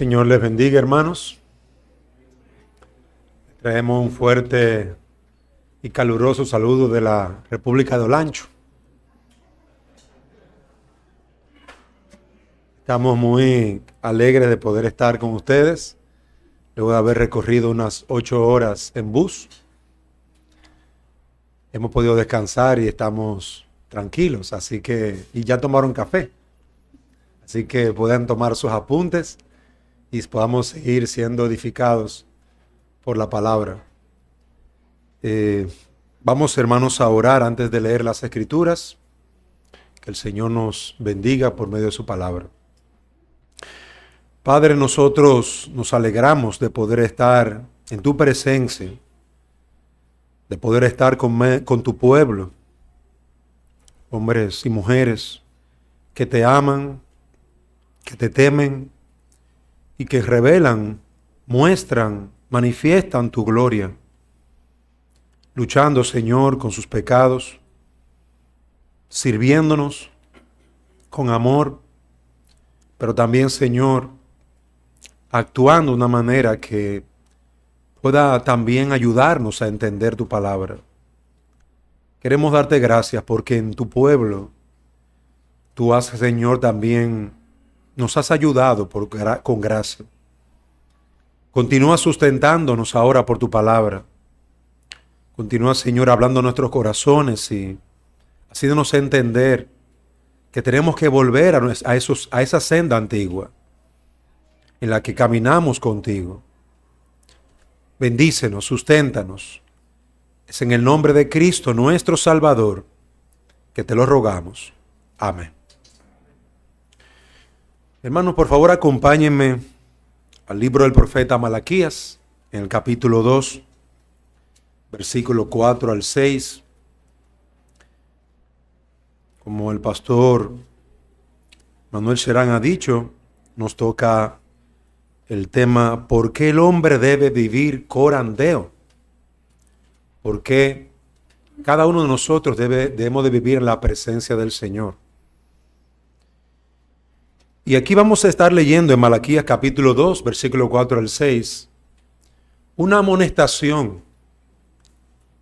Señor les bendiga, hermanos. Traemos un fuerte y caluroso saludo de la República de Olancho. Estamos muy alegres de poder estar con ustedes, luego de haber recorrido unas 8 horas en bus. Hemos podido descansar y estamos tranquilos, y ya tomaron café. Así que pueden tomar sus apuntes y podamos seguir siendo edificados por la palabra. Vamos, hermanos, a orar antes de leer las Escrituras. Que el Señor nos bendiga por medio de su palabra. Padre, nosotros nos alegramos de poder estar en tu presencia, de poder estar con tu pueblo, hombres y mujeres que te aman, que te temen y que revelan, muestran, manifiestan tu gloria, luchando, Señor, con sus pecados, sirviéndonos con amor, pero también, Señor, actuando de una manera que pueda también ayudarnos a entender tu palabra. Queremos darte gracias porque en tu pueblo tú has, Señor, también nos has ayudado con gracia. Continúa sustentándonos ahora por tu palabra. Continúa, Señor, hablando a nuestros corazones y haciéndonos entender que tenemos que volver a esa senda antigua en la que caminamos contigo. Bendícenos, susténtanos. Es en el nombre de Cristo, nuestro Salvador, que te lo rogamos. Amén. Hermanos, por favor, acompáñenme al libro del profeta Malaquías, en el capítulo 2, versículo 4 al 6. Como el pastor Manuel Serán ha dicho, nos toca el tema ¿por qué el hombre debe vivir corandeo? ¿Por qué cada uno de nosotros debemos de vivir en la presencia del Señor? Y aquí vamos a estar leyendo en Malaquías capítulo 2, versículo 4 al 6, una amonestación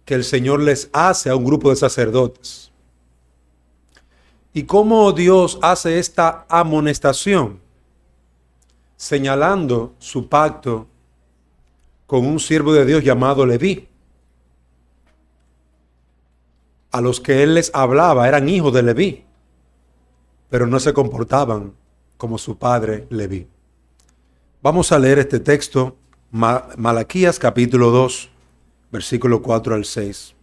que el Señor les hace a un grupo de sacerdotes. ¿Y cómo Dios hace esta amonestación? Señalando su pacto con un siervo de Dios llamado Leví. A los que él les hablaba eran hijos de Leví, pero no se comportaban como su padre Leví. Vamos a leer este texto, Malaquías capítulo 2, versículo 4 al 6.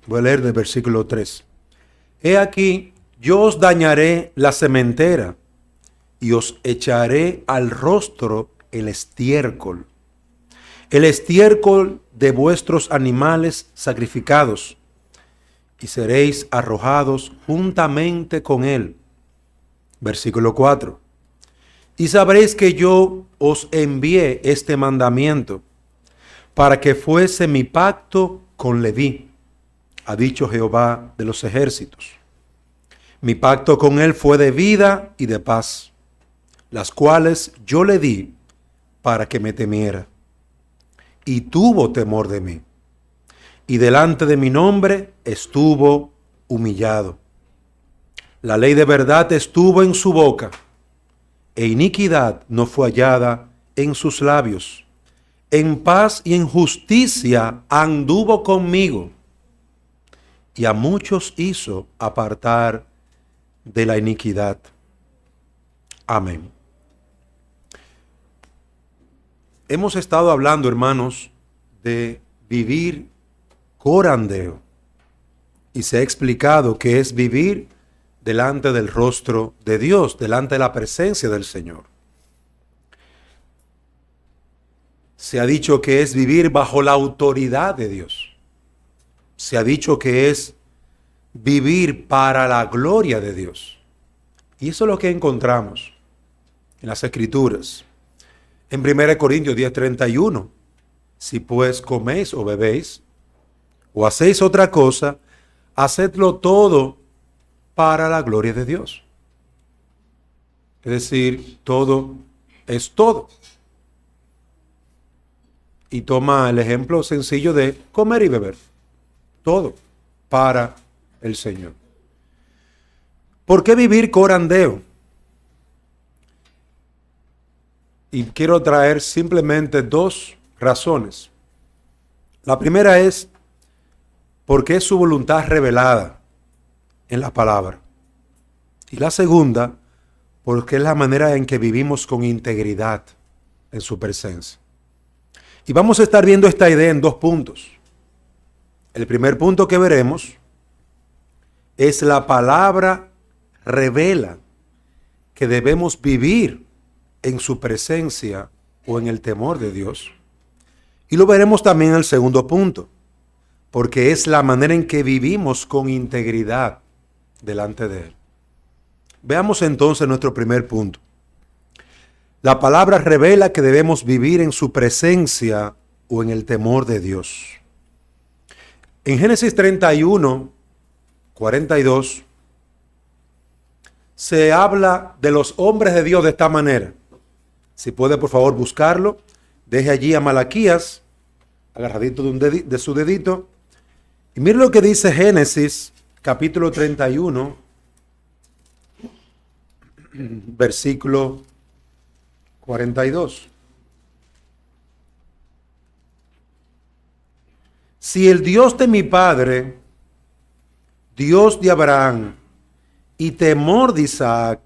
Voy a leer del versículo 3. He aquí, yo os dañaré la sementera y os echaré al rostro el estiércol de vuestros animales sacrificados, y seréis arrojados juntamente con él. Versículo 4. Y sabréis que yo os envié este mandamiento para que fuese mi pacto con Leví, ha dicho Jehová de los ejércitos. Mi pacto con él fue de vida y de paz, las cuales yo le di para que me temiera. Y tuvo temor de mí, y delante de mi nombre estuvo humillado. La ley de verdad estuvo en su boca, e iniquidad no fue hallada en sus labios. En paz y en justicia anduvo conmigo, y a muchos hizo apartar de la iniquidad. Amén. Hemos estado hablando, hermanos, de vivir corandeo, y se ha explicado que es vivir delante del rostro de Dios, delante de la presencia del Señor. Se ha dicho que es vivir bajo la autoridad de Dios. Se ha dicho que es vivir para la gloria de Dios. Y eso es lo que encontramos en las Escrituras. En 1 Corintios 10:31, si pues coméis o bebéis o hacéis otra cosa, hacedlo todo para la gloria de Dios. Es decir, todo es todo. Y toma el ejemplo sencillo de comer y beber. Todo para el Señor. ¿Por qué vivir corandeo? Y quiero traer simplemente dos razones. La primera es porque es su voluntad revelada en la palabra. Y la segunda, porque es la manera en que vivimos con integridad en su presencia. Y vamos a estar viendo esta idea en dos puntos. El primer punto que veremos es la palabra revela que debemos vivir en su presencia o en el temor de Dios. Y lo veremos también en el segundo punto, porque es la manera en que vivimos con integridad delante de Él. Veamos entonces nuestro primer punto. La palabra revela que debemos vivir en su presencia o en el temor de Dios. En Génesis 31, 42, se habla de los hombres de Dios de esta manera. Si puede, por favor, buscarlo. Deje allí a Malaquías, agarradito de su dedito. Y mire lo que dice Génesis, capítulo 31, versículo 42. Si el Dios de mi padre, Dios de Abraham y temor de Isaac,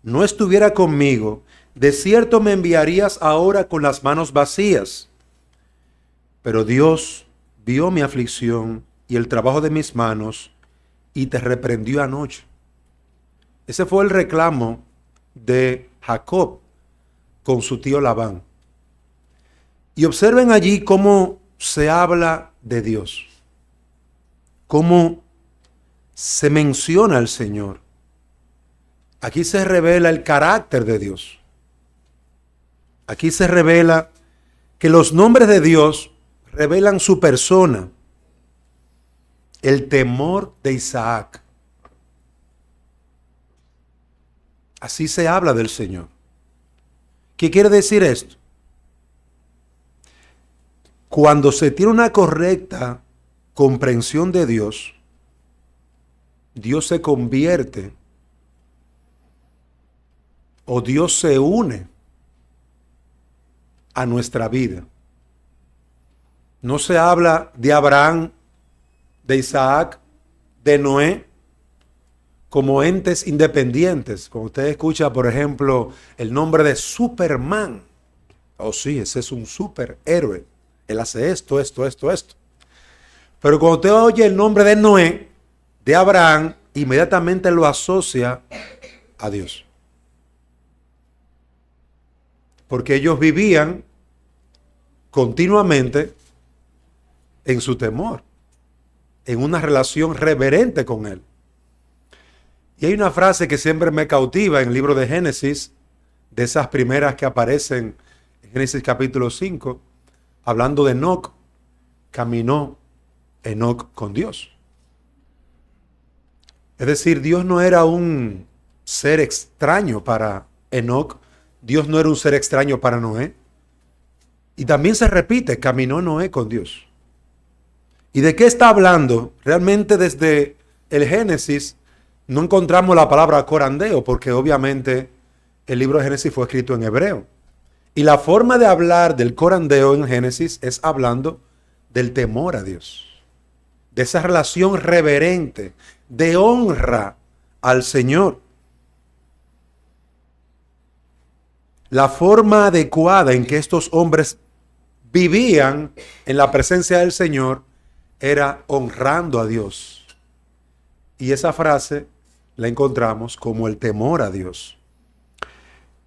no estuviera conmigo, de cierto me enviarías ahora con las manos vacías. Pero Dios vio mi aflicción y el trabajo de mis manos y te reprendió anoche. Ese fue el reclamo de Jacob con su tío Labán. Y observen allí cómo se habla de Dios, cómo se menciona al Señor. Aquí se revela el carácter de Dios. Aquí se revela que los nombres de Dios revelan su persona, el temor de Isaac. Así se habla del Señor. ¿Qué quiere decir esto? Cuando se tiene una correcta comprensión de Dios, Dios se convierte o Dios se une a nuestra vida. No se habla de Abraham, de Isaac, de Noé como entes independientes. Cuando usted escucha, por ejemplo, el nombre de Superman, oh sí, ese es un superhéroe. Él hace esto. Pero cuando usted oye el nombre de Noé, de Abraham, inmediatamente lo asocia a Dios. Porque ellos vivían continuamente en su temor, en una relación reverente con Él. Y hay una frase que siempre me cautiva en el libro de Génesis, de esas primeras que aparecen en Génesis capítulo 5, hablando de Enoc. Caminó Enoc con Dios. Es decir, Dios no era un ser extraño para Enoc, Dios no era un ser extraño para Noé. Y también se repite, caminó Noé con Dios. ¿Y de qué está hablando? Realmente desde el Génesis no encontramos la palabra corandeo, porque obviamente el libro de Génesis fue escrito en hebreo. Y la forma de hablar del corandeo en Génesis es hablando del temor a Dios, de esa relación reverente, de honra al Señor. La forma adecuada en que estos hombres vivían en la presencia del Señor era honrando a Dios. Y esa frase la encontramos como el temor a Dios.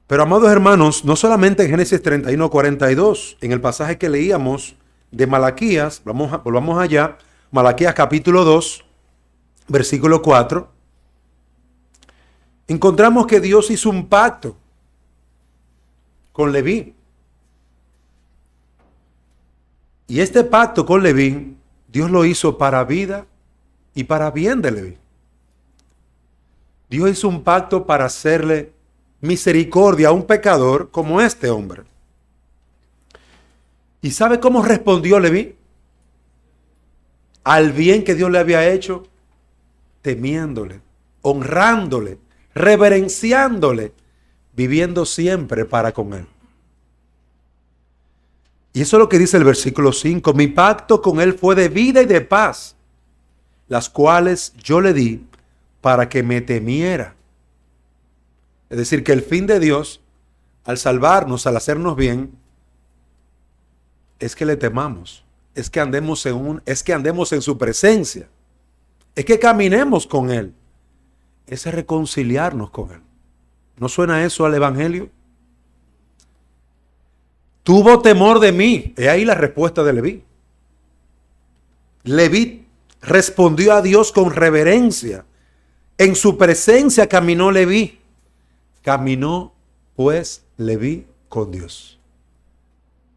Pero amados hermanos, no solamente en Génesis 31, 42, en el pasaje que leíamos de Malaquías, volvamos allá, Malaquías capítulo 2, versículo 4, encontramos que Dios hizo un pacto con Leví. Y este pacto con Leví, Dios lo hizo para vida y para bien de Leví. Dios hizo un pacto para hacerle misericordia a un pecador como este hombre. ¿Y sabe cómo respondió Leví al bien que Dios le había hecho? Temiéndole, honrándole, reverenciándole, viviendo siempre para con él. Y eso es lo que dice el versículo 5. Mi pacto con él fue de vida y de paz, las cuales yo le di para que me temiera. Es decir, que el fin de Dios, al salvarnos, al hacernos bien, es que le temamos, es que andemos en su presencia, es que caminemos con él, es reconciliarnos con él. ¿No suena eso al evangelio? Tuvo temor de mí. He ahí la respuesta de Leví. Leví respondió a Dios con reverencia. En su presencia caminó Leví. Caminó pues Leví con Dios.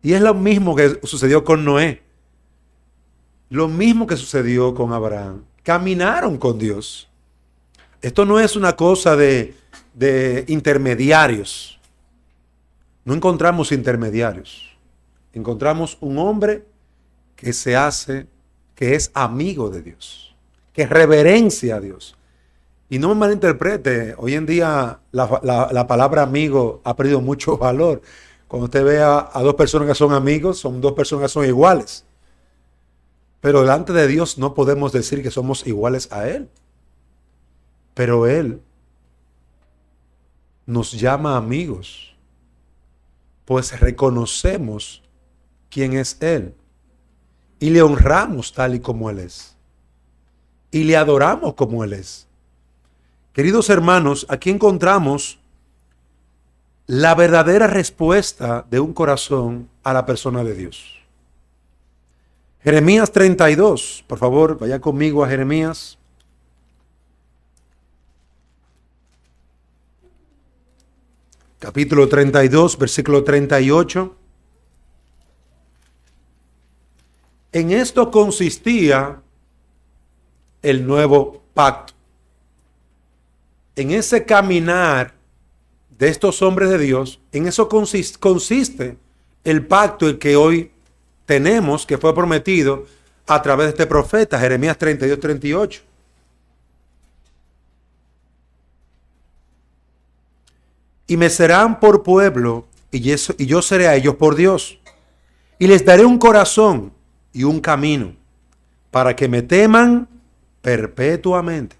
Y es lo mismo que sucedió con Noé. Lo mismo que sucedió con Abraham. Caminaron con Dios. Esto no es una cosa de intermediarios. No encontramos intermediarios. Encontramos un hombre que que es amigo de Dios, que reverencia a Dios. Y no me malinterprete, hoy en día la palabra amigo ha perdido mucho valor. Cuando usted ve a dos personas que son amigos, son dos personas que son iguales. Pero delante de Dios no podemos decir que somos iguales a Él. Pero Él nos llama amigos, pues reconocemos quién es Él y le honramos tal y como Él es y le adoramos como Él es. Queridos hermanos, aquí encontramos la verdadera respuesta de un corazón a la persona de Dios. Jeremías 32, por favor, vaya conmigo a Jeremías. Capítulo 32, versículo 38. En esto consistía el nuevo pacto. En ese caminar de estos hombres de Dios, en eso consiste el pacto el que hoy tenemos, que fue prometido a través de este profeta, Jeremías 32, 38. Y me serán por pueblo, y yo seré a ellos por Dios. Y les daré un corazón y un camino, para que me teman perpetuamente,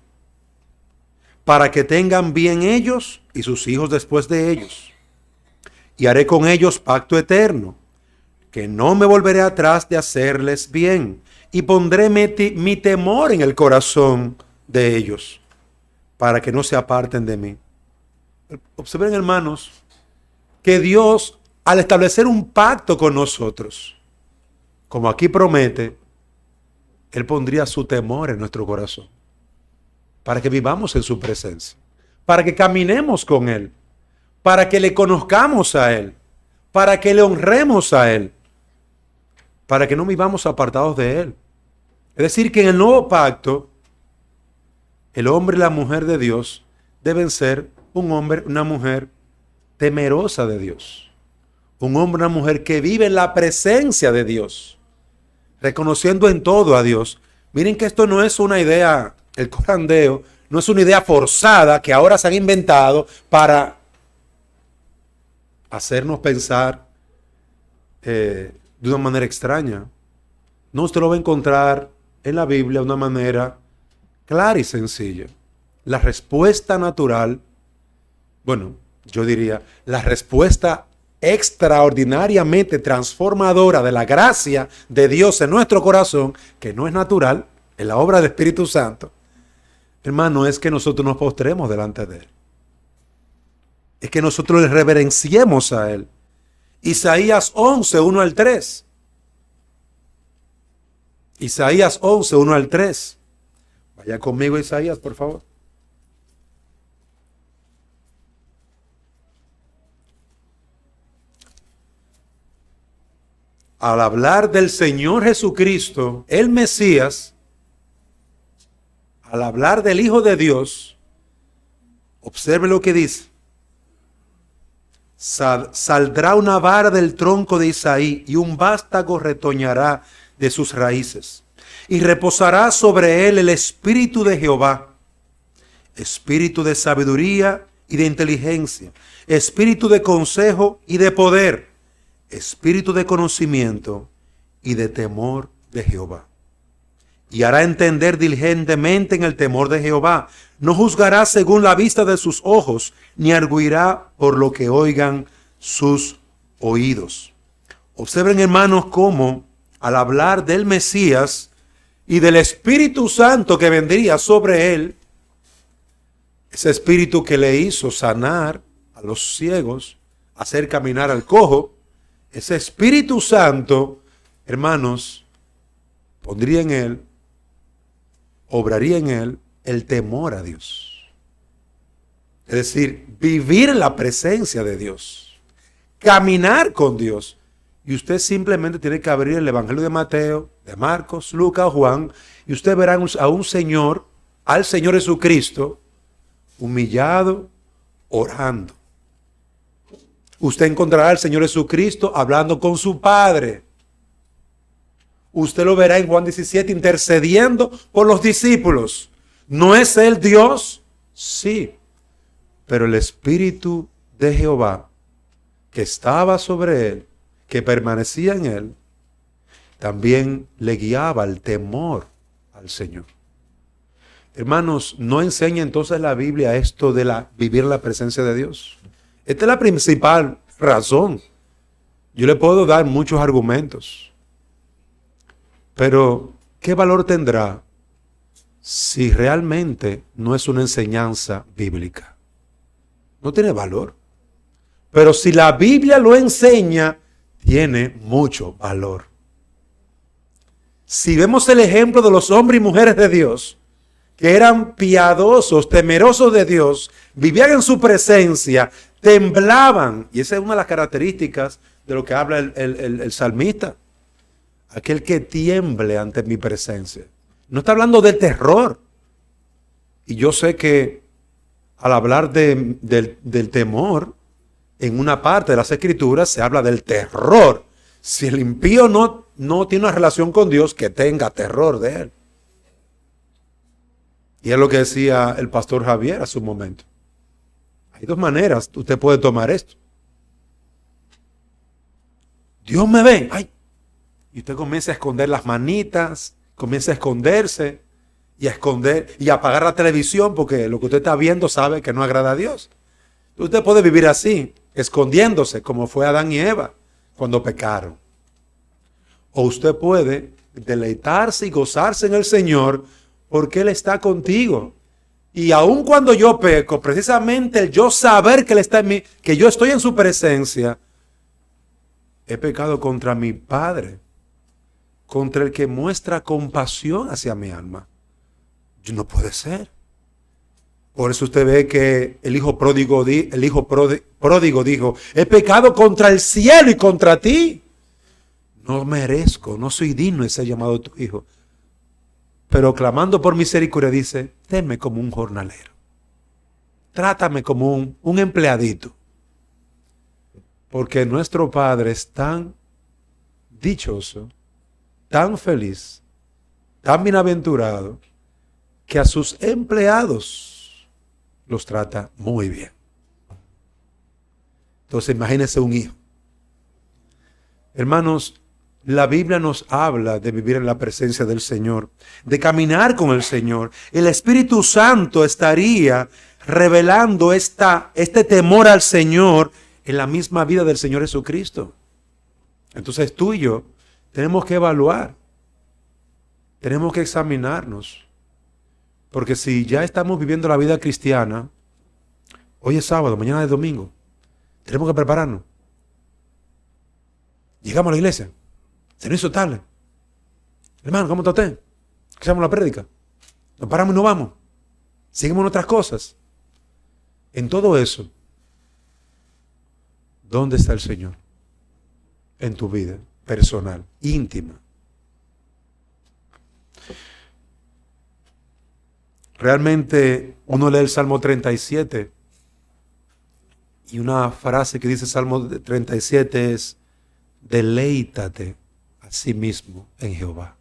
para que tengan bien ellos y sus hijos después de ellos. Y haré con ellos pacto eterno, que no me volveré atrás de hacerles bien, y pondré mi temor en el corazón de ellos, para que no se aparten de mí. Observen, hermanos, que Dios, al establecer un pacto con nosotros, como aquí promete, Él pondría su temor en nuestro corazón, para que vivamos en su presencia, para que caminemos con Él, para que le conozcamos a Él, para que le honremos a Él, para que no vivamos apartados de Él. Es decir, que en el nuevo pacto, el hombre y la mujer de Dios deben ser un hombre, una mujer temerosa de Dios. Un hombre, una mujer que vive en la presencia de Dios, reconociendo en todo a Dios. Miren que esto no es una idea, el corandeo, no es una idea forzada que ahora se han inventado para hacernos pensar de una manera extraña. No, usted lo va a encontrar en la Biblia de una manera clara y sencilla. La respuesta natural, bueno, yo diría, la respuesta extraordinariamente transformadora de la gracia de Dios en nuestro corazón, que no es natural, en la obra del Espíritu Santo, hermano, es que nosotros nos postremos delante de Él. Es que nosotros le reverenciemos a Él. Isaías 11, 1 al 3. Isaías 11, 1 al 3. Vaya conmigo, Isaías, por favor. Al hablar del Señor Jesucristo, el Mesías, al hablar del Hijo de Dios, observe lo que dice. Saldrá una vara del tronco de Isaí y un vástago retoñará de sus raíces. Y reposará sobre él el espíritu de Jehová, espíritu de sabiduría y de inteligencia, espíritu de consejo y de poder, espíritu de conocimiento y de temor de Jehová. Y hará entender diligentemente en el temor de Jehová. No juzgará según la vista de sus ojos, ni arguirá por lo que oigan sus oídos. Observen, hermanos, cómo al hablar del Mesías y del Espíritu Santo que vendría sobre él, ese espíritu que le hizo sanar a los ciegos, hacer caminar al cojo, ese Espíritu Santo, hermanos, pondría en él, obraría en él el temor a Dios. Es decir, vivir en la presencia de Dios, caminar con Dios. Y usted simplemente tiene que abrir el Evangelio de Mateo, de Marcos, Lucas o Juan, y usted verá a un Señor, al Señor Jesucristo, humillado, orando. Usted encontrará al Señor Jesucristo hablando con su Padre. Usted lo verá en Juan 17 intercediendo por los discípulos. ¿No es Él Dios? Sí. Pero el Espíritu de Jehová que estaba sobre Él, que permanecía en Él, también le guiaba al temor al Señor. Hermanos, ¿no enseña entonces la Biblia esto de vivir la presencia de Dios? Esta es la principal razón. Yo le puedo dar muchos argumentos. Pero, ¿qué valor tendrá si realmente no es una enseñanza bíblica? No tiene valor. Pero si la Biblia lo enseña, tiene mucho valor. Si vemos el ejemplo de los hombres y mujeres de Dios, que eran piadosos, temerosos de Dios, vivían en su presencia, temblaban. Y esa es una de las características de lo que habla el salmista. Aquel que tiemble ante mi presencia. No está hablando de terror. Y yo sé que al hablar del temor, en una parte de las Escrituras se habla del terror. Si el impío no tiene una relación con Dios, que tenga terror de él. Y es lo que decía el pastor Javier a su momento. Hay dos maneras, usted puede tomar esto. Dios me ve, ay. Y usted comienza a esconder las manitas, comienza a esconderse y a esconder y a apagar la televisión porque lo que usted está viendo sabe que no agrada a Dios. Usted puede vivir así, escondiéndose como fue Adán y Eva cuando pecaron. O usted puede deleitarse y gozarse en el Señor porque Él está contigo. Y aun cuando yo peco, precisamente el yo saber que Él está en mí, que yo estoy en su presencia, he pecado contra mi Padre, contra el que muestra compasión hacia mi alma. No puede ser. Por eso usted ve que el hijo pródigo dijo, he pecado contra el cielo y contra ti. No merezco, no soy digno de ser llamado tu hijo. Pero clamando por misericordia dice, tenme como un jornalero. Trátame como un empleadito. Porque nuestro Padre es tan dichoso, tan feliz, tan bienaventurado, que a sus empleados los trata muy bien. Entonces imagínense un hijo. Hermanos, la Biblia nos habla de vivir en la presencia del Señor, de caminar con el Señor. El Espíritu Santo estaría revelando este temor al Señor en la misma vida del Señor Jesucristo. Entonces tú y yo tenemos que evaluar, tenemos que examinarnos, porque si ya estamos viviendo la vida cristiana, hoy es sábado, mañana es domingo, tenemos que prepararnos. Llegamos a la iglesia, se nos hizo tarde. Hermano, ¿cómo está usted? Escuchamos la prédica, nos paramos y nos vamos, seguimos en otras cosas. En todo eso, ¿dónde está el Señor? En tu vida personal, íntima. Realmente uno lee el Salmo 37 Y una frase que dice Salmo 37 es: deleítate a sí mismo en Jehová.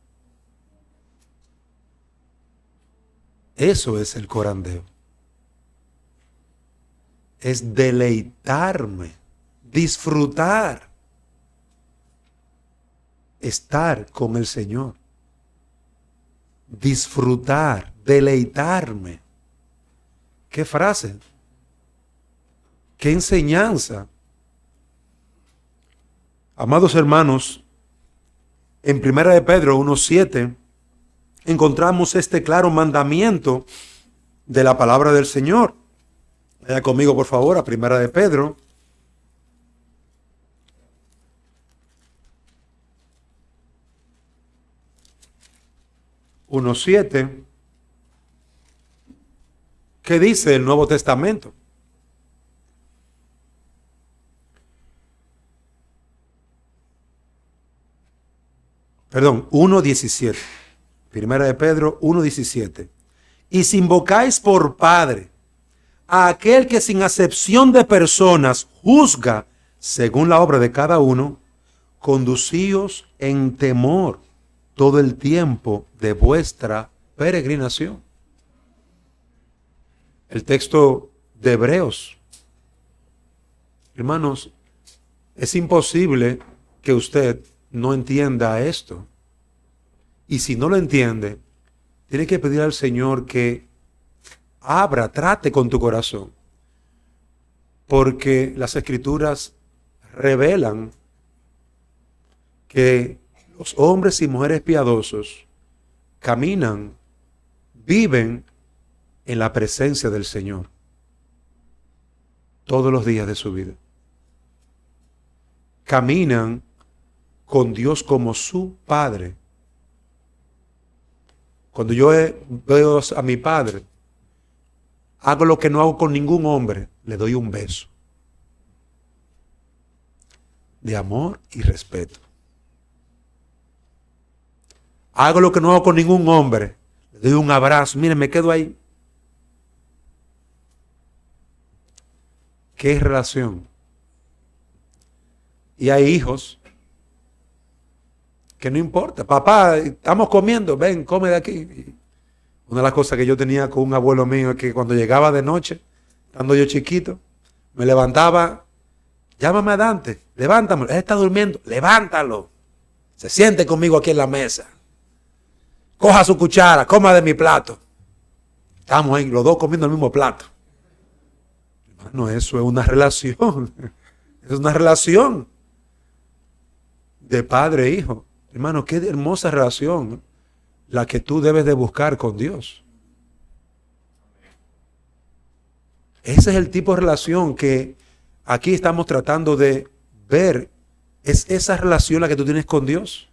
Eso es el corandeo. Es deleitarme, disfrutar, estar con el Señor. Disfrutar, deleitarme. ¿Qué frase? ¿Qué enseñanza? Amados hermanos, en 1 de Pedro 1:7 encontramos este claro mandamiento de la palabra del Señor. Vaya conmigo, por favor, a 1 de Pedro. (1:7) ¿Qué dice el Nuevo Testamento? Perdón, 1:17. 1 de Pedro 1:17. Y si invocáis por Padre a aquel que sin acepción de personas juzga según la obra de cada uno, conducíos en temor todo el tiempo de vuestra peregrinación. El texto de Hebreos. Hermanos, es imposible que usted no entienda esto. Y si no lo entiende, tiene que pedir al Señor que trate con tu corazón. Porque las Escrituras revelan que los hombres y mujeres piadosos caminan, viven en la presencia del Señor todos los días de su vida. Caminan con Dios como su Padre. Cuando yo veo a mi Padre, hago lo que no hago con ningún hombre, le doy un beso de amor y respeto. Hago lo que no hago con ningún hombre, le doy un abrazo. Miren, me quedo ahí. ¿Qué relación? Y hay hijos que no importa. Papá, estamos comiendo, ven, come de aquí. Una de las cosas que yo tenía con un abuelo mío es que cuando llegaba de noche, estando yo chiquito, me levantaba, llámame a Dante, levántame, él está durmiendo, levántalo. Se siente conmigo aquí en la mesa. Coja su cuchara, coma de mi plato. Estamos ahí, los dos comiendo el mismo plato. Hermano, eso es una relación. Es una relación de padre e hijo. Hermano, qué hermosa relación la que tú debes de buscar con Dios. Ese es el tipo de relación que aquí estamos tratando de ver. Es esa relación la que tú tienes con Dios.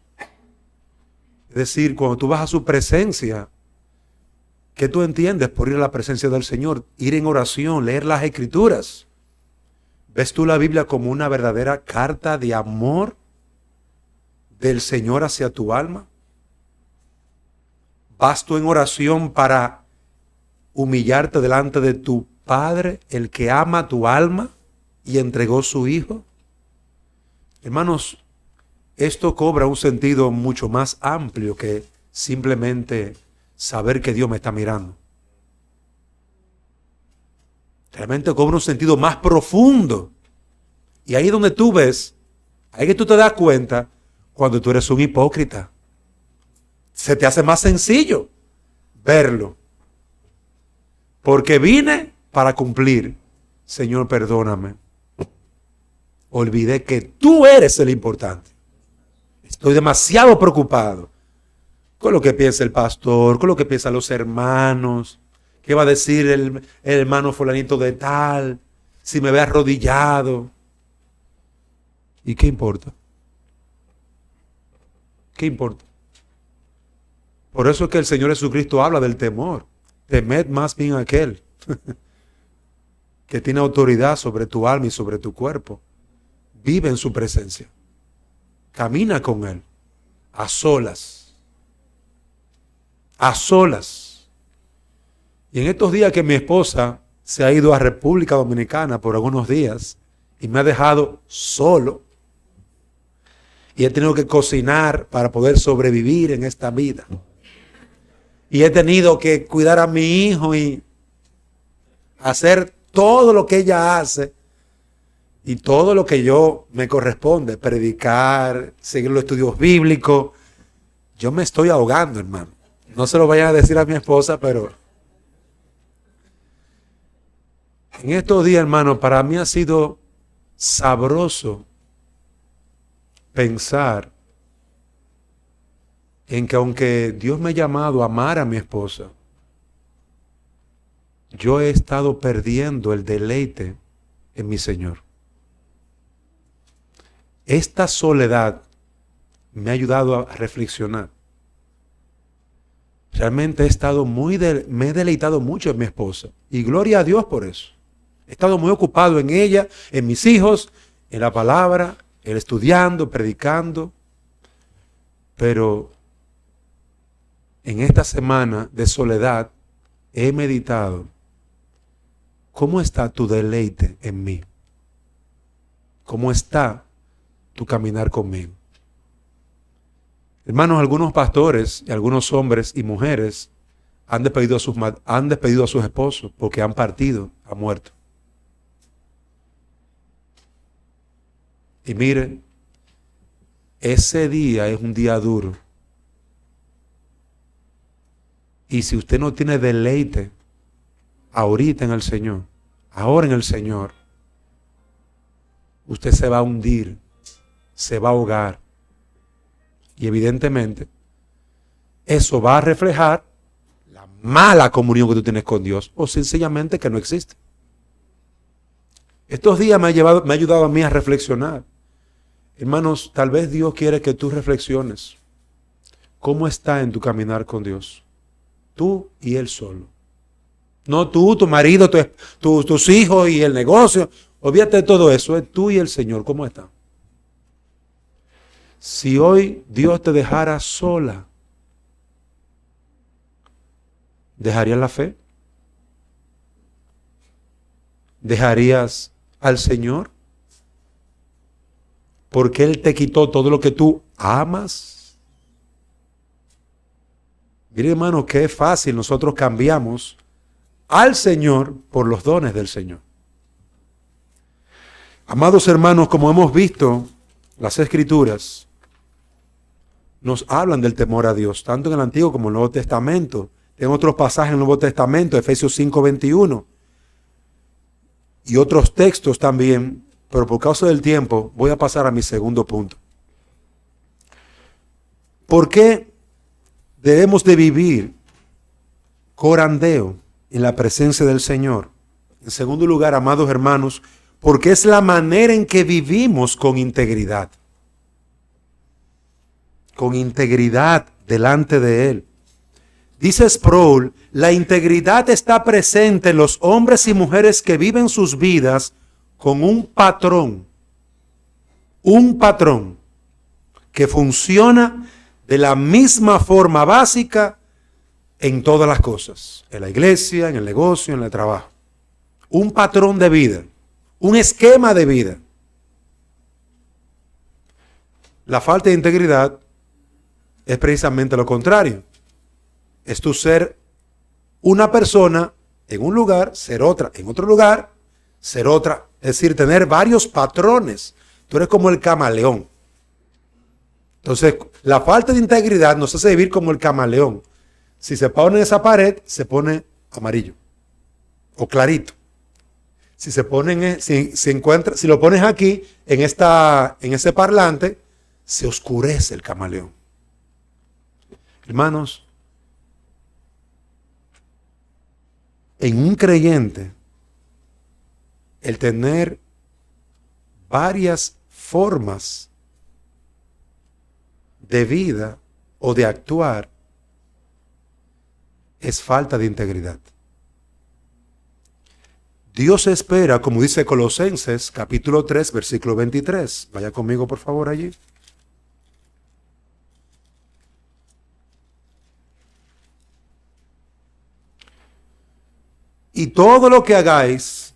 Es decir, cuando tú vas a su presencia, ¿qué tú entiendes por ir a la presencia del Señor? Ir en oración, leer las Escrituras. ¿Ves tú la Biblia como una verdadera carta de amor del Señor hacia tu alma? ¿Vas tú en oración para humillarte delante de tu Padre, el que ama tu alma y entregó su Hijo? Hermanos, esto cobra un sentido mucho más amplio que simplemente saber que Dios me está mirando. Realmente cobra un sentido más profundo. Y ahí es donde tú ves, ahí es que tú te das cuenta cuando tú eres un hipócrita. Se te hace más sencillo verlo. Porque vine para cumplir. Señor, perdóname. Olvidé que tú eres el importante. Estoy demasiado preocupado con lo que piensa el pastor, con lo que piensan los hermanos. ¿Qué va a decir el hermano fulanito de tal? Si me ve arrodillado. ¿Y qué importa? ¿Qué importa? Por eso es que el Señor Jesucristo habla del temor. Temed más bien a aquel que tiene autoridad sobre tu alma y sobre tu cuerpo. Vive en su presencia. Camina con Él. A solas. A solas. Y en estos días que mi esposa se ha ido a República Dominicana por algunos días y me ha dejado solo. Y he tenido que cocinar para poder sobrevivir en esta vida. Y he tenido que cuidar a mi hijo y hacer todo lo que ella hace y todo lo que yo me corresponde, predicar, seguir los estudios bíblicos. Yo me estoy ahogando, hermano. No se lo vayan a decir a mi esposa, pero en estos días, hermano, para mí ha sido sabroso pensar en que aunque Dios me ha llamado a amar a mi esposa, yo he estado perdiendo el deleite en mi Señor. Esta soledad me ha ayudado a reflexionar. Realmente me he deleitado mucho en mi esposa. Y gloria a Dios por eso. He estado muy ocupado en ella, en mis hijos, en la palabra, en estudiando, predicando. Pero en esta semana de soledad he meditado. ¿Cómo está tu deleite en mí? ¿Cómo está tu caminar conmigo? Hermanos, algunos pastores y algunos hombres y mujeres han despedido a sus esposos porque han partido, han muerto. Y mire, ese día es un día duro. Y si usted no tiene deleite ahorita en el Señor, ahora en el Señor, usted se va a hundir, se va a ahogar. Y evidentemente, eso va a reflejar la mala comunión que tú tienes con Dios o sencillamente que no existe. Estos días me ha ayudado a mí a reflexionar. Hermanos, tal vez Dios quiere que tú reflexiones. ¿Cómo está en tu caminar con Dios? Tú y Él solo. No tú, tu marido, tus hijos y el negocio. Olvídate de todo eso. Es tú y el Señor. ¿Cómo está? Si hoy Dios te dejara sola, ¿dejarías la fe? ¿Dejarías al Señor? Porque Él te quitó todo lo que tú amas. Mire, hermano, qué fácil nosotros cambiamos al Señor por los dones del Señor. Amados hermanos, como hemos visto, las Escrituras nos hablan del temor a Dios, tanto en el Antiguo como en el Nuevo Testamento. En otros pasajes en el Nuevo Testamento, Efesios 5:21, y otros textos también, pero por causa del tiempo voy a pasar a mi segundo punto. ¿Por qué debemos de vivir corandeo en la presencia del Señor? En segundo lugar, amados hermanos, porque es la manera en que vivimos con integridad. Con integridad delante de Él. Dice Sproul, la integridad está presente en los hombres y mujeres que viven sus vidas con un patrón que funciona de la misma forma básica en todas las cosas, en la iglesia, en el negocio, en el trabajo. Un patrón de vida, un esquema de vida. La falta de integridad es precisamente lo contrario. Es tu ser una persona en un lugar, ser otra en otro lugar, ser otra. Es decir, tener varios patrones. Tú eres como el camaleón. Entonces, la falta de integridad nos hace vivir como el camaleón. Si se pone en esa pared, se pone amarillo o clarito. Si lo pones aquí, en ese parlante, se oscurece el camaleón. Hermanos, en un creyente, el tener varias formas de vida o de actuar es falta de integridad. Dios espera, como dice Colosenses capítulo 3, versículo 23. Vaya conmigo, por favor, allí. Y todo lo que hagáis,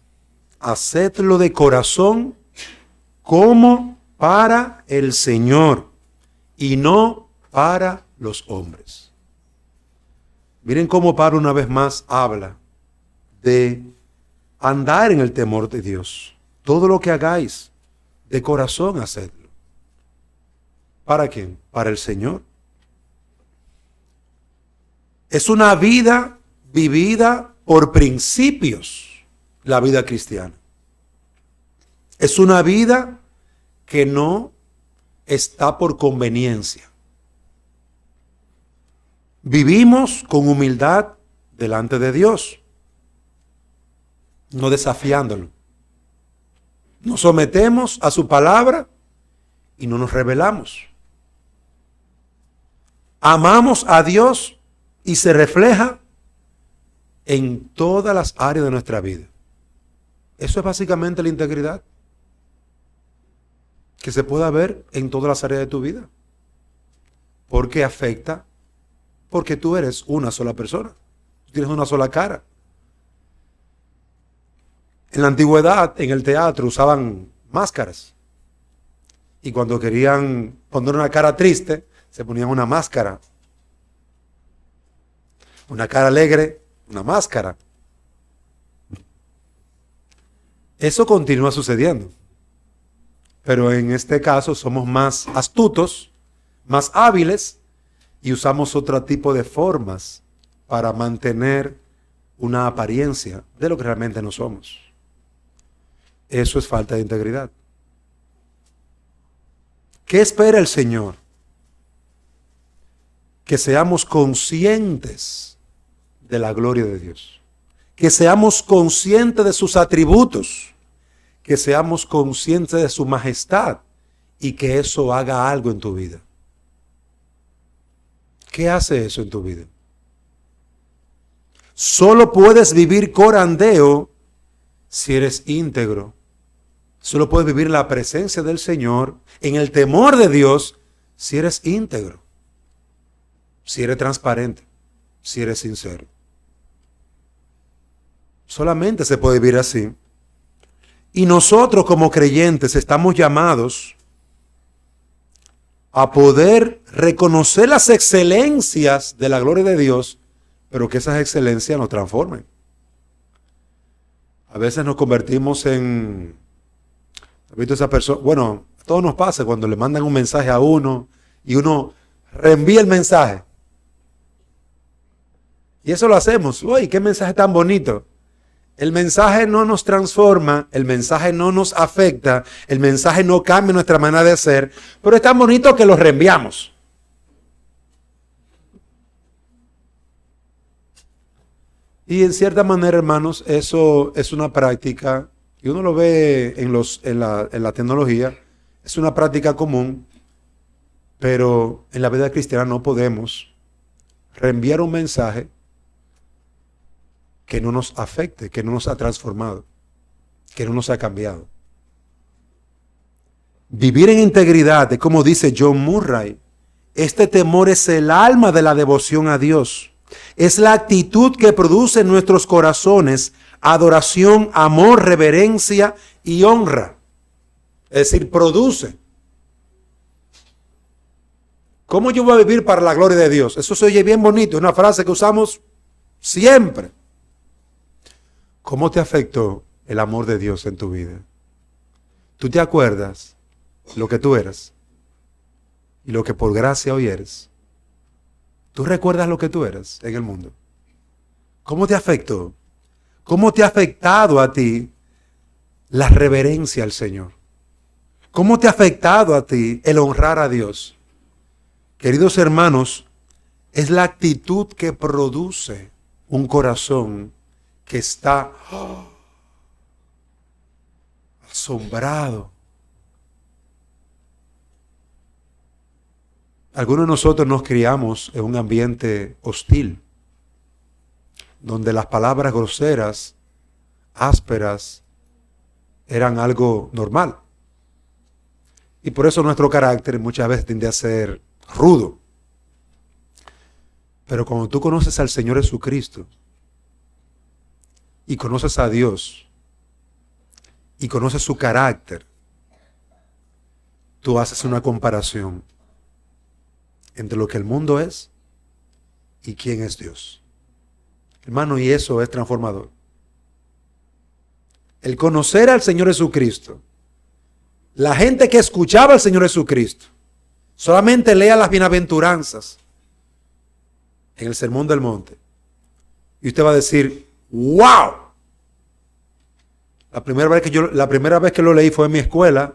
hacedlo de corazón como para el Señor y no para los hombres. Miren cómo Pablo una vez más habla de andar en el temor de Dios. Todo lo que hagáis, de corazón hacedlo. ¿Para quién? Para el Señor. Es una vida vivida por principios, la vida cristiana. Es una vida que no está por conveniencia. Vivimos con humildad delante de Dios, no desafiándolo. Nos sometemos a su palabra y no nos rebelamos. Amamos a Dios y se refleja en todas las áreas de nuestra vida. Eso es básicamente la integridad, que se pueda ver en todas las áreas de tu vida. Porque afecta, porque tú eres una sola persona. Tú tienes una sola cara. En la antigüedad, en el teatro, usaban máscaras. Y cuando querían poner una cara triste, se ponían una máscara. Una cara alegre, una máscara. Eso continúa sucediendo. Pero en este caso somos más astutos, más hábiles y usamos otro tipo de formas para mantener una apariencia de lo que realmente no somos. Eso es falta de integridad. ¿Qué espera el Señor? Que seamos conscientes de la gloria de Dios. Que seamos conscientes de sus atributos. Que seamos conscientes de su majestad y que eso haga algo en tu vida. ¿Qué hace eso en tu vida? Solo puedes vivir corandeo si eres íntegro. Solo puedes vivir en la presencia del Señor, en el temor de Dios, si eres íntegro, si eres transparente, si eres sincero. Solamente se puede vivir así. Y nosotros como creyentes estamos llamados a poder reconocer las excelencias de la gloria de Dios, pero que esas excelencias nos transformen. A veces nos convertimos en... ¿Has visto esa persona? Bueno, a todos nos pasa cuando le mandan un mensaje a uno y uno reenvía el mensaje. Y eso lo hacemos. ¡Uy, qué mensaje tan bonito! El mensaje no nos transforma, el mensaje no nos afecta, el mensaje no cambia nuestra manera de ser, pero es tan bonito que lo reenviamos. Y en cierta manera, hermanos, eso es una práctica, y uno lo ve en la tecnología, es una práctica común, pero en la vida cristiana no podemos reenviar un mensaje que no nos afecte, que no nos ha transformado, que no nos ha cambiado. Vivir en integridad, como dice John Murray, este temor es el alma de la devoción a Dios. Es la actitud que produce en nuestros corazones adoración, amor, reverencia y honra. Es decir, produce. ¿Cómo yo voy a vivir para la gloria de Dios? Eso se oye bien bonito, es una frase que usamos siempre. ¿Cómo te afectó el amor de Dios en tu vida? ¿Tú te acuerdas lo que tú eras y lo que por gracia hoy eres? ¿Tú recuerdas lo que tú eras en el mundo? ¿Cómo te afectó? ¿Cómo te ha afectado a ti la reverencia al Señor? ¿Cómo te ha afectado a ti el honrar a Dios? Queridos hermanos, es la actitud que produce un corazón que está asombrado. Algunos de nosotros nos criamos en un ambiente hostil, donde las palabras groseras, ásperas, eran algo normal. Y por eso nuestro carácter muchas veces tiende a ser rudo. Pero cuando tú conoces al Señor Jesucristo, y conoces a Dios y conoces su carácter, tú haces una comparación entre lo que el mundo es y quién es Dios. Hermano, y eso es transformador. El conocer al Señor Jesucristo. La gente que escuchaba al Señor Jesucristo solamente lea las bienaventuranzas en el Sermón del Monte. Y usted va a decir, ¡wow! La primera vez que lo leí fue en mi escuela.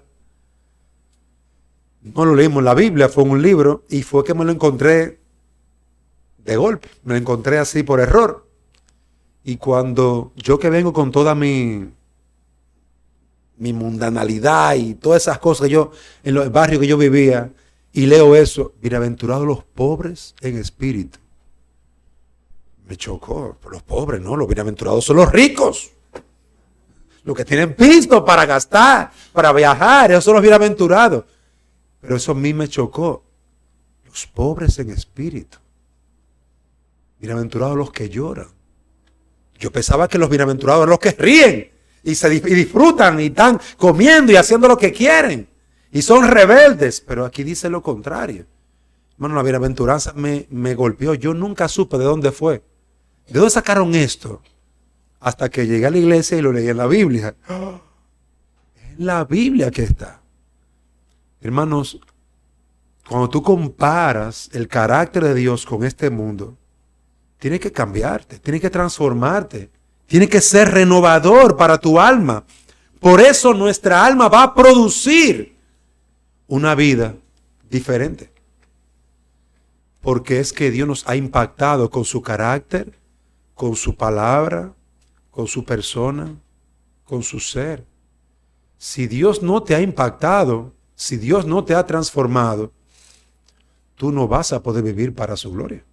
No lo leímos en la Biblia, fue en un libro. Y fue que me lo encontré de golpe. Me lo encontré así por error. Y cuando yo que vengo con toda mi mundanalidad y todas esas cosas que yo, en los barrios que yo vivía, y leo eso, bienaventurados los pobres en espíritu. Me chocó, pero los pobres no, los bienaventurados son los ricos. Los que tienen pisto para gastar, para viajar, esos son los bienaventurados. Pero eso a mí me chocó. Los pobres en espíritu. Bienaventurados los que lloran. Yo pensaba que los bienaventurados eran los que ríen y disfrutan y están comiendo y haciendo lo que quieren. Y son rebeldes. Pero aquí dice lo contrario. Hermano, la bienaventuranza me golpeó. Yo nunca supe de dónde fue. ¿De dónde sacaron esto? Hasta que llegué a la iglesia y lo leí en la Biblia. ¡Oh! En la Biblia que está. Hermanos, cuando tú comparas el carácter de Dios con este mundo, tiene que cambiarte, tiene que transformarte, tiene que ser renovador para tu alma. Por eso nuestra alma va a producir una vida diferente. Porque es que Dios nos ha impactado con su carácter, con su palabra, con su persona, con su ser. Si Dios no te ha impactado, si Dios no te ha transformado, tú no vas a poder vivir para su gloria.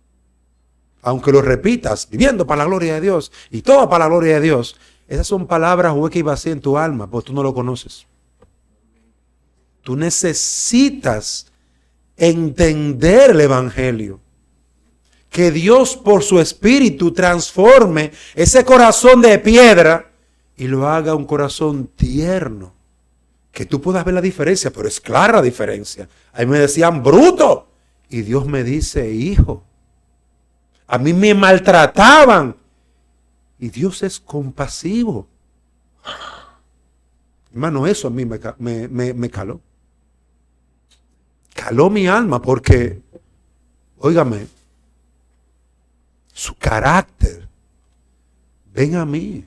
Aunque lo repitas, viviendo para la gloria de Dios y todo para la gloria de Dios, esas son palabras huecas y vacías en tu alma, porque tú no lo conoces. Tú necesitas entender el Evangelio. Que Dios por su Espíritu transforme ese corazón de piedra y lo haga un corazón tierno. Que tú puedas ver la diferencia, pero es clara la diferencia. A mí me decían bruto y Dios me dice hijo. A mí me maltrataban y Dios es compasivo. Hermano, eso a mí me caló. Caló mi alma porque, óigame, su carácter. Ven a mí.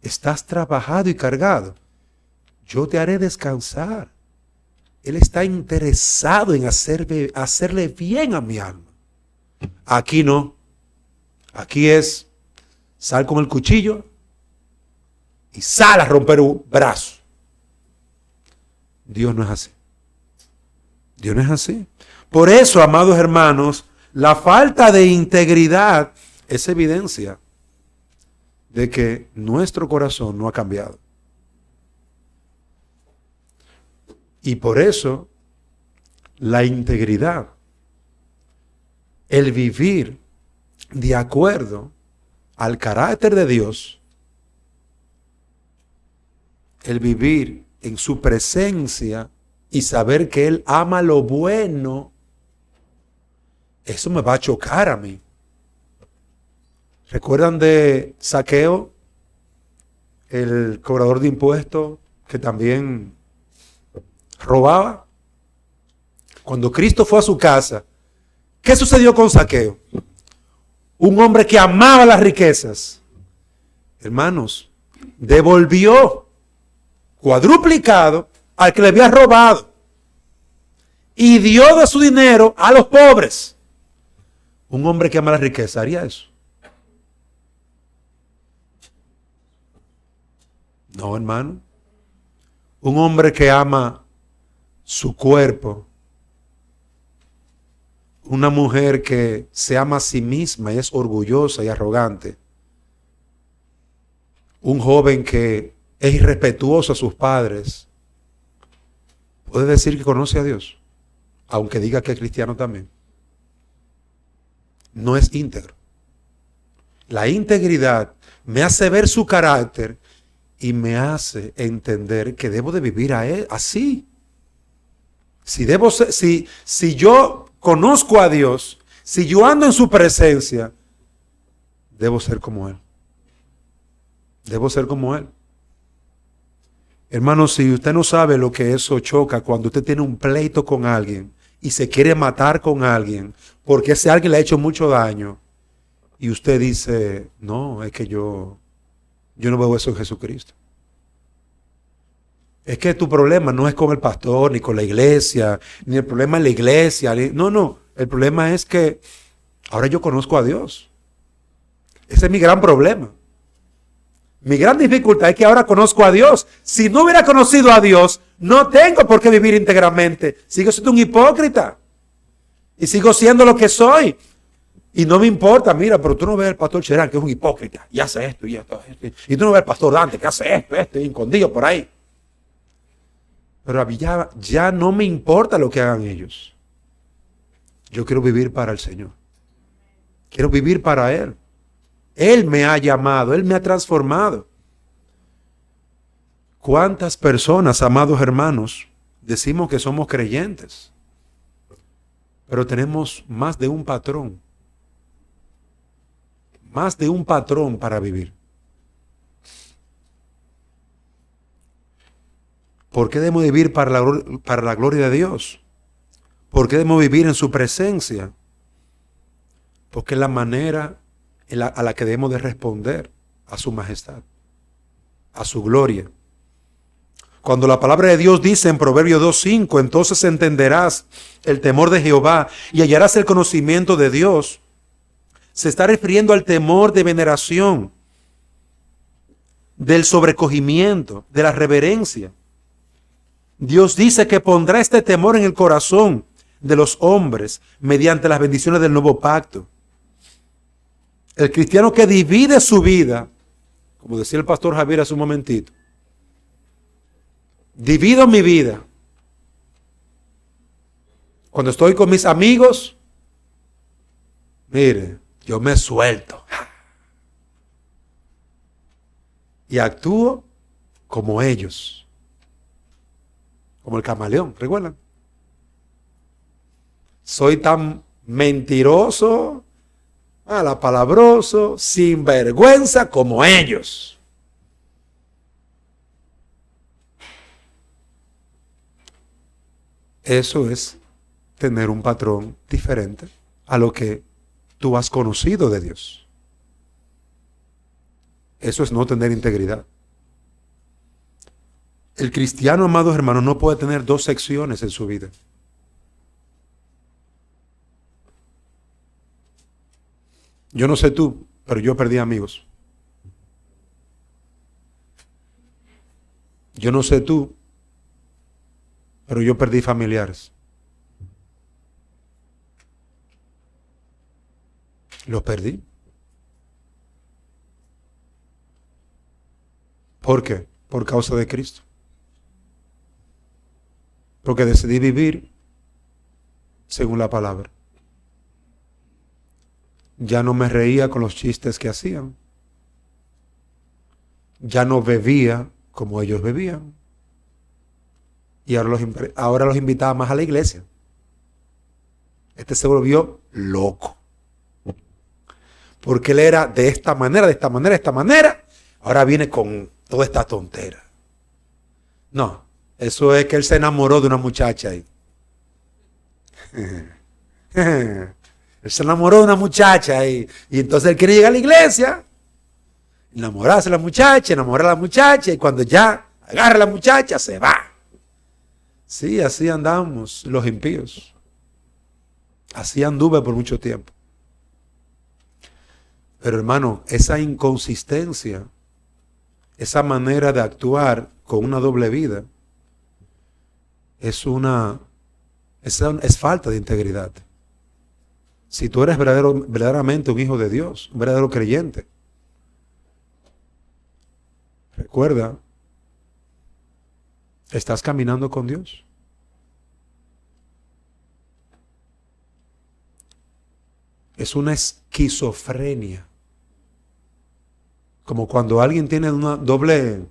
Estás trabajado y cargado. Yo te haré descansar. Él está interesado en hacerle bien a mi alma. Aquí no. Aquí es sal con el cuchillo y sal a romper un brazo. Dios no es así. Dios no es así. Por eso, amados hermanos, la falta de integridad es evidencia de que nuestro corazón no ha cambiado. Y por eso, la integridad, el vivir de acuerdo al carácter de Dios, el vivir en su presencia y saber que Él ama lo bueno, eso me va a chocar a mí. ¿Recuerdan de Zaqueo, el cobrador de impuestos que también robaba? Cuando Cristo fue a su casa, ¿qué sucedió con Zaqueo? Un hombre que amaba las riquezas. Hermanos, devolvió cuadruplicado al que le había robado y dio de su dinero a los pobres. Un hombre que ama la riqueza haría eso. No, hermano. Un hombre que ama su cuerpo, una mujer que se ama a sí misma y es orgullosa y arrogante, un joven que es irrespetuoso a sus padres, puede decir que conoce a Dios, aunque diga que es cristiano también. No es íntegro. La integridad me hace ver su carácter y me hace entender que debo de vivir así. Si yo conozco a Dios, si yo ando en su presencia, debo ser como Él. Debo ser como Él. Hermano, si usted no sabe lo que eso choca cuando usted tiene un pleito con alguien y se quiere matar con alguien porque ese alguien le ha hecho mucho daño y usted dice, no, es que yo no veo eso en Jesucristo. Es que tu problema no es con el pastor, ni con la iglesia, ni el problema es la iglesia. No. El problema es que ahora yo conozco a Dios. Ese es mi gran problema. Mi gran dificultad es que ahora conozco a Dios. Si no hubiera conocido a Dios, no tengo por qué vivir íntegramente. Sigo siendo un hipócrita. Y sigo siendo lo que soy. Y no me importa, mira, pero tú no ves al pastor Cherán, que es un hipócrita, y hace esto y esto. Y tú no ves al pastor Dante, que hace esto, y escondido por ahí. Pero a mí ya no me importa lo que hagan ellos. Yo quiero vivir para el Señor. Quiero vivir para Él. Él me ha llamado, Él me ha transformado. ¿Cuántas personas, amados hermanos, decimos que somos creyentes? Pero tenemos más de un patrón. Más de un patrón para vivir. ¿Por qué debemos vivir para la gloria de Dios? ¿Por qué debemos vivir en su presencia? Porque es la manera a la que debemos de responder a su majestad, a su gloria. Cuando la palabra de Dios dice en Proverbios 2:5, entonces entenderás el temor de Jehová y hallarás el conocimiento de Dios, se está refiriendo al temor de veneración, del sobrecogimiento, de la reverencia. Dios dice que pondrá este temor en el corazón de los hombres mediante las bendiciones del nuevo pacto. El cristiano que divide su vida, como decía el pastor Javier hace un momentito, divido mi vida. Cuando estoy con mis amigos, mire, yo me suelto y actúo como ellos. Como el camaleón, ¿recuerdan? Soy tan mentiroso, malapalabroso, sinvergüenza como ellos. Eso es tener un patrón diferente a lo que tú has conocido de Dios. Eso es no tener integridad. El cristiano, amados hermanos, no puede tener dos secciones en su vida. Yo no sé tú, pero yo perdí amigos. Yo no sé tú, pero yo perdí familiares. Los perdí. ¿Por qué? Por causa de Cristo. Porque decidí vivir según la palabra. Ya no me reía con los chistes que hacían. Ya no bebía como ellos bebían. Y ahora los invitaba más a la iglesia. Este se volvió loco. Porque él era de esta manera, de esta manera, de esta manera. Ahora viene con toda esta tontera. No. Eso es que él se enamoró de una muchacha ahí. Él se enamoró de una muchacha ahí. Y entonces él quiere llegar a la iglesia, enamorarse de la muchacha, enamorar a la muchacha. Y cuando ya agarra a la muchacha, se va. Sí, así andamos los impíos. Así anduve por mucho tiempo. Pero hermano, esa inconsistencia, esa manera de actuar con una doble vida, es falta de integridad. Si tú eres verdaderamente un hijo de Dios, un verdadero creyente, recuerda, estás caminando con Dios. Es una esquizofrenia Como cuando alguien tiene una doble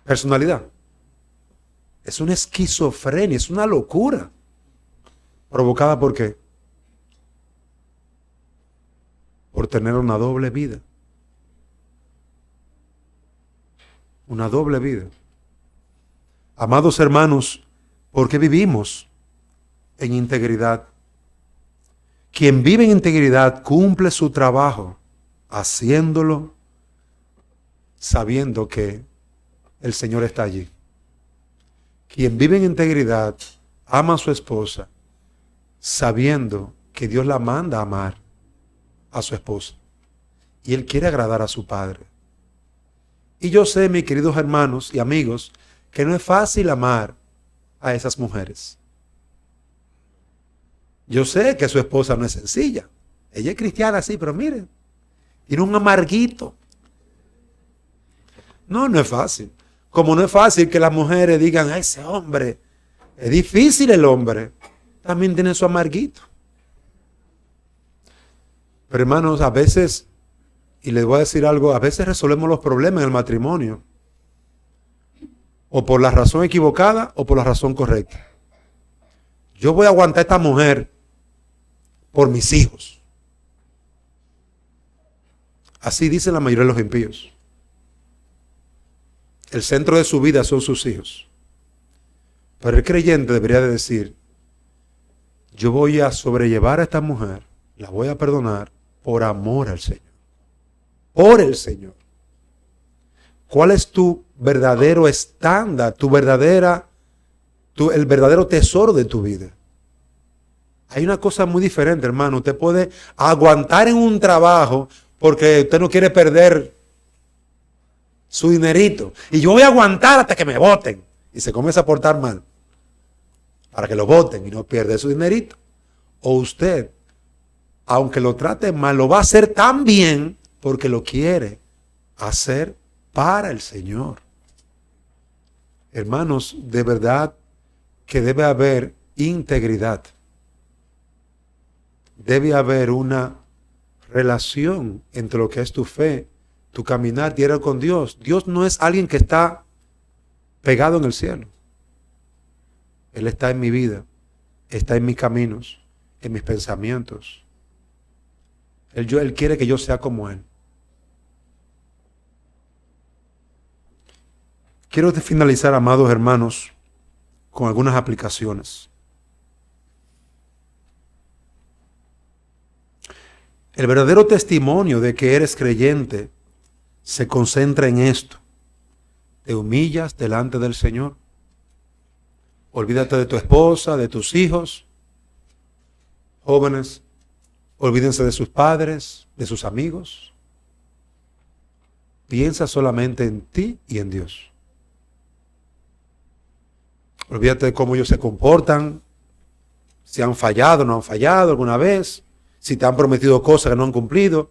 personalidad. Es una esquizofrenia, es una locura. ¿Provocada por qué? Por tener una doble vida. Una doble vida. Amados hermanos, ¿por qué vivimos en integridad? Quien vive en integridad cumple su trabajo haciéndolo sabiendo que el Señor está allí. Quien vive en integridad ama a su esposa sabiendo que Dios la manda a amar a su esposa y él quiere agradar a su padre. Y yo sé, mis queridos hermanos y amigos, que no es fácil amar a esas mujeres. Yo sé que su esposa no es sencilla. Ella es cristiana, sí, pero miren, tiene un amarguito. No, no es fácil. Como no es fácil que las mujeres digan, a ese hombre, es difícil el hombre, también tiene su amarguito. Pero hermanos, a veces, y les voy a decir algo, a veces resolvemos los problemas en el matrimonio, o por la razón equivocada o por la razón correcta. Yo voy a aguantar a esta mujer por mis hijos. Así dicen la mayoría de los impíos. El centro de su vida son sus hijos. Pero el creyente debería de decir, yo voy a sobrellevar a esta mujer, la voy a perdonar por amor al Señor. Por el Señor. ¿Cuál es tu verdadero estándar, el verdadero tesoro de tu vida? Hay una cosa muy diferente, hermano. Usted puede aguantar en un trabajo porque usted no quiere perder su dinerito. Y yo voy a aguantar hasta que me voten. Y se comienza a portar mal para que lo voten y no pierde su dinerito. O usted, aunque lo trate mal, lo va a hacer tan bien porque lo quiere hacer para el Señor. Hermanos, de verdad que debe haber integridad. Debe haber una relación entre lo que es tu fe, tu caminar diario con Dios. Dios no es alguien que está pegado en el cielo. Él está en mi vida, está en mis caminos, en mis pensamientos. Él quiere que yo sea como Él. Quiero finalizar, amados hermanos, con algunas aplicaciones. El verdadero testimonio de que eres creyente se concentra en esto. Te humillas delante del Señor. Olvídate de tu esposa, de tus hijos. Jóvenes, olvídense de sus padres, de sus amigos. Piensa solamente en ti y en Dios. Olvídate de cómo ellos se comportan, si han fallado o no han fallado alguna vez, si te han prometido cosas que no han cumplido.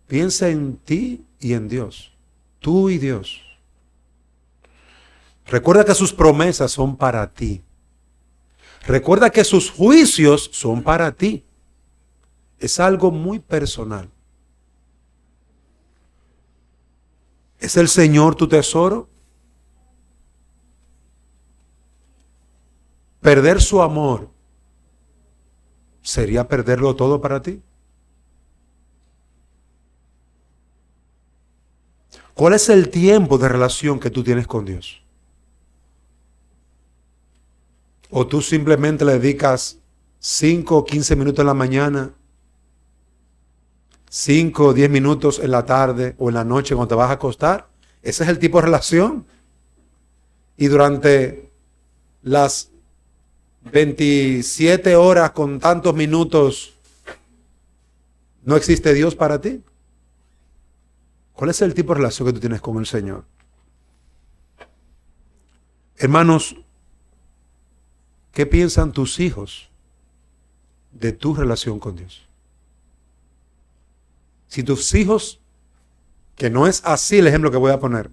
Piensa en ti y en Dios, tú y Dios. Recuerda que sus promesas son para ti. Recuerda que sus juicios son para ti. Es algo muy personal. ¿Es el Señor tu tesoro? Perder su amor ¿sería perderlo todo para ti? ¿Cuál es el tiempo de relación que tú tienes con Dios? ¿O tú simplemente le dedicas 5 o 15 minutos en la mañana, 5 o 10 minutos en la tarde o en la noche cuando te vas a acostar? Ese es el tipo de relación. Y durante las 27 horas con tantos minutos, ¿no existe Dios para ti? ¿Cuál es el tipo de relación que tú tienes con el Señor? Hermanos, ¿qué piensan tus hijos de tu relación con Dios? Si tus hijos, que no es así el ejemplo que voy a poner,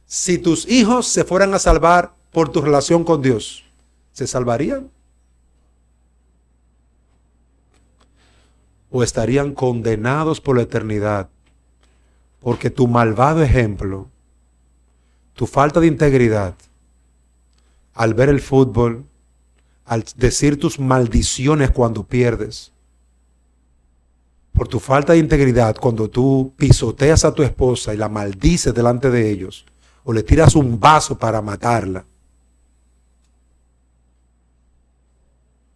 si tus hijos se fueran a salvar por tu relación con Dios, ¿se salvarían? ¿O estarían condenados por la eternidad Porque tu malvado ejemplo, tu falta de integridad, al ver el fútbol, al decir tus maldiciones cuando pierdes, por tu falta de integridad cuando tú pisoteas a tu esposa y la maldices delante de ellos, o le tiras un vaso para matarla,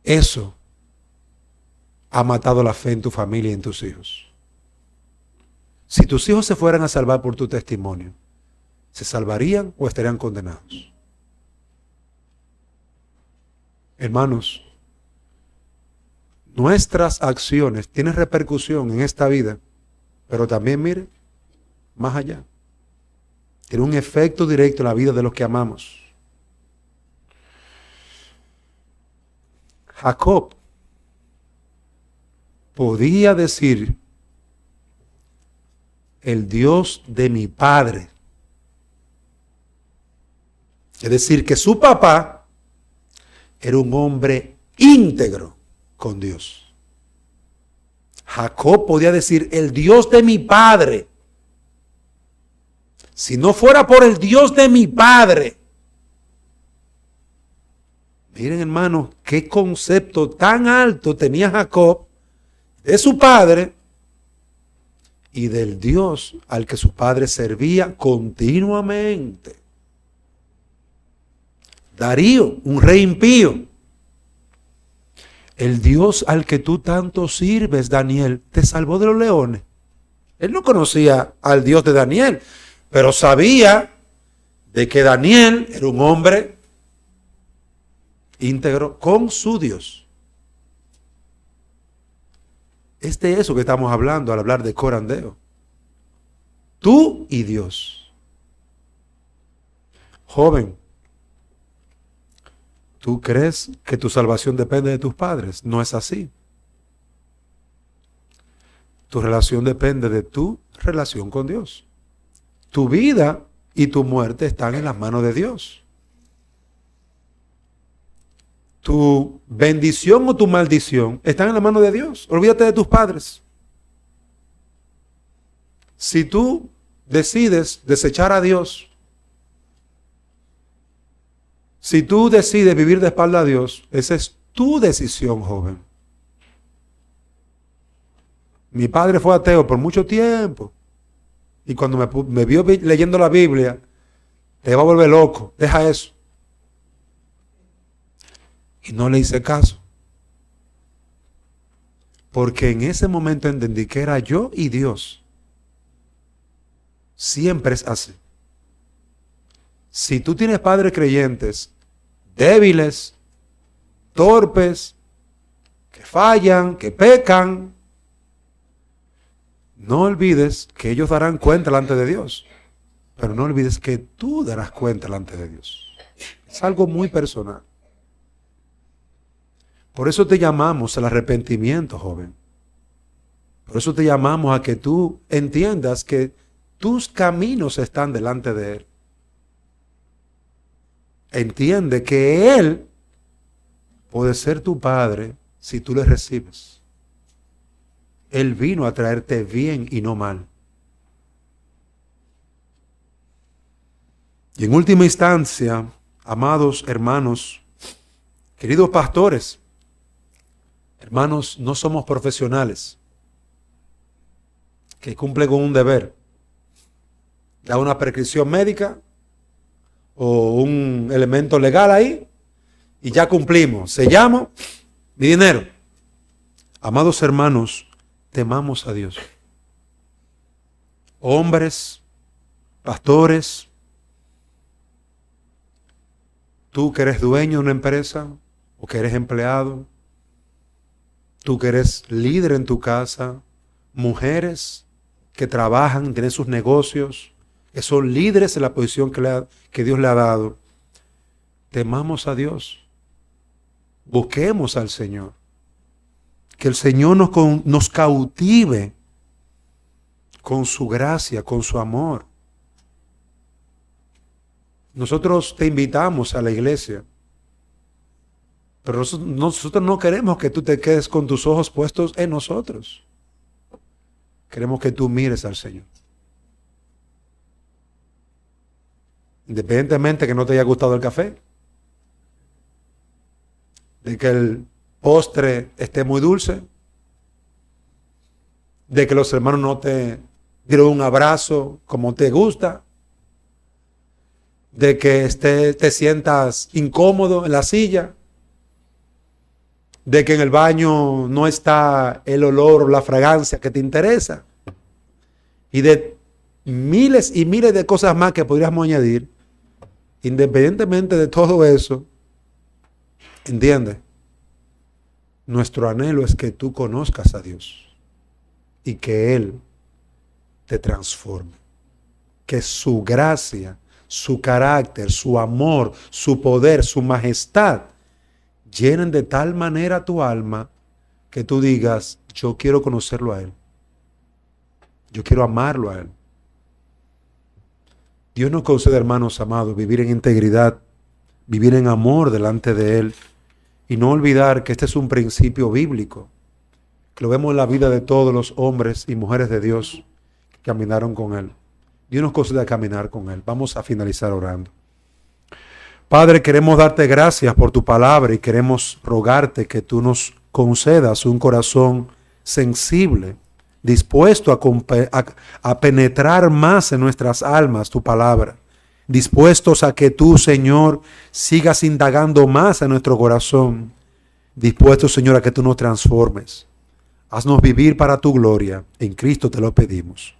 eso ha matado la fe en tu familia y en tus hijos. Si tus hijos se fueran a salvar por tu testimonio, ¿se salvarían o estarían condenados? Hermanos, nuestras acciones tienen repercusión en esta vida, pero también, mire, más allá. Tiene un efecto directo en la vida de los que amamos. Jacob podía decir: el Dios de mi padre. Es decir, que su papá era un hombre íntegro con Dios. Jacob podía decir: el Dios de mi padre. Si no fuera por el Dios de mi padre. Miren, hermanos, qué concepto tan alto tenía Jacob de su padre y del Dios al que su padre servía continuamente. Darío, un rey impío. El Dios al que tú tanto sirves, Daniel, te salvó de los leones. Él no conocía al Dios de Daniel, pero sabía de que Daniel era un hombre íntegro con su Dios. Es de eso que estamos hablando al hablar de corandeo. Tú y Dios. Joven, ¿tú crees que tu salvación depende de tus padres? No es así. Tu relación depende de tu relación con Dios. Tu vida y tu muerte están en las manos de Dios. Tu bendición o tu maldición están en las manos de Dios. Olvídate de tus padres. Si tú decides desechar a Dios, si tú decides vivir de espalda a Dios, esa es tu decisión, joven. Mi padre fue ateo por mucho tiempo. Y cuando me vio leyendo la Biblia, te va a volver loco. Deja eso. Y no le hice caso. Porque en ese momento entendí que era yo y Dios. Siempre es así. Si tú tienes padres creyentes, débiles, torpes, que fallan, que pecan, no olvides que ellos darán cuenta delante de Dios. Pero no olvides que tú darás cuenta delante de Dios. Es algo muy personal. Por eso te llamamos al arrepentimiento, joven. Por eso te llamamos a que tú entiendas que tus caminos están delante de Él. Entiende que Él puede ser tu Padre si tú le recibes. Él vino a traerte bien y no mal. Y en última instancia, amados hermanos, queridos pastores, hermanos, no somos profesionales que cumplen con un deber. Da una prescripción médica o un elemento legal ahí y ya cumplimos. Sellamos mi dinero. Amados hermanos, temamos a Dios. Hombres, pastores, tú que eres dueño de una empresa o que eres empleado, tú que eres líder en tu casa, mujeres que trabajan, tienen sus negocios, que son líderes en la posición que Dios le ha dado. Temamos a Dios. Busquemos al Señor. Que el Señor nos cautive con su gracia, con su amor. Nosotros te invitamos a la iglesia, pero nosotros no queremos que tú te quedes con tus ojos puestos en nosotros. Queremos que tú mires al Señor. independientemente que no te haya gustado el café, de que el postre esté muy dulce, de que los hermanos no te dieron un abrazo como te gusta, de que te sientas incómodo en la silla, de que en el baño no está el olor o la fragancia que te interesa, y de miles y miles de cosas más que podríamos añadir. Independientemente de todo eso, entiende, nuestro anhelo es que tú conozcas a Dios y que Él te transforme, que su gracia, su carácter, su amor, su poder, su majestad llenen de tal manera tu alma que tú digas, yo quiero conocerlo a Él, yo quiero amarlo a Él. Dios nos concede, hermanos amados, vivir en integridad, vivir en amor delante de Él y no olvidar que este es un principio bíblico, que lo vemos en la vida de todos los hombres y mujeres de Dios que caminaron con Él. Dios nos concede caminar con Él. Vamos a finalizar orando. Padre, queremos darte gracias por tu palabra y queremos rogarte que tú nos concedas un corazón sensible, dispuesto a penetrar más en nuestras almas tu palabra, dispuestos a que tú, Señor, sigas indagando más en nuestro corazón, dispuestos, Señor, a que tú nos transformes. Haznos vivir para tu gloria. En Cristo te lo pedimos.